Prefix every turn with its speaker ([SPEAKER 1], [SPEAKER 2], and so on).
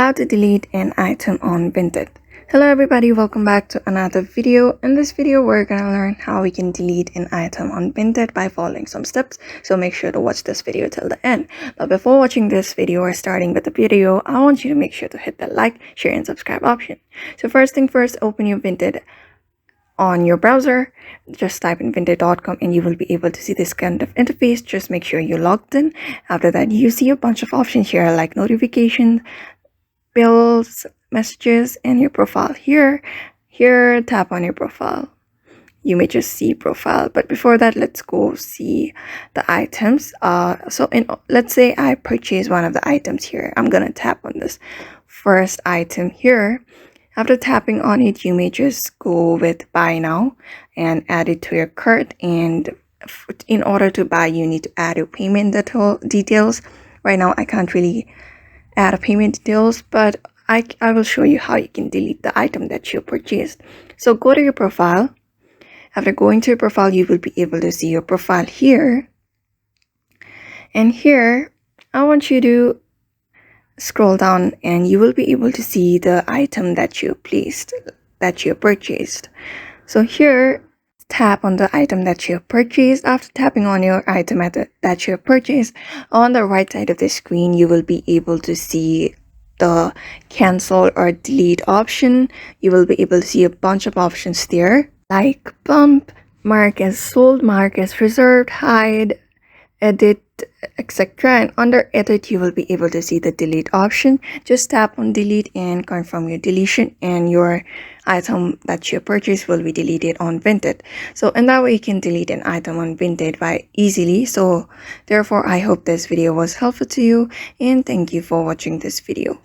[SPEAKER 1] How to delete an item on Vinted. Hello everybody, welcome back to another video. In this video we're gonna learn how we can delete an item on Vinted by following some steps, so make sure to watch this video till the end. But before watching this video or starting with the video, I want you to make sure to hit the like, share and subscribe option. So first thing first, open your Vinted on your browser. Just type in vinted.com and you will be able to see this kind of interface. Just make sure you're logged in. After that, you see a bunch of options here like notifications, bills, messages, and your profile. Here tap on your profile. You may just see profile, but before that, let's go see the items. Let's say I purchase one of the items here. I'm gonna tap on this first item here. After tapping on it, you may just go with buy now and add it to your cart. And in order to buy, you need to add your payment details. Right now I can't really add a payment details, but I will show you how you can delete the item that you purchased. So go to your profile. After going to your profile, you will be able to see your profile here. And here, I want you to scroll down and you will be able to see the item that you purchased. So here, tap on the item that you purchased. After tapping on your item that you purchased, on the right side of the screen, you will be able to see the cancel or delete option. You will be able to see a bunch of options there like bump, mark as sold, mark as reserved, hide, edit, etc. And under edit, you will be able to see the delete option. Just tap on delete and confirm your deletion, and your item that you purchased will be deleted on Vinted. So in that way, you can delete an item on Vinted by easily. So therefore, I hope this video was helpful to you, and thank you for watching this video.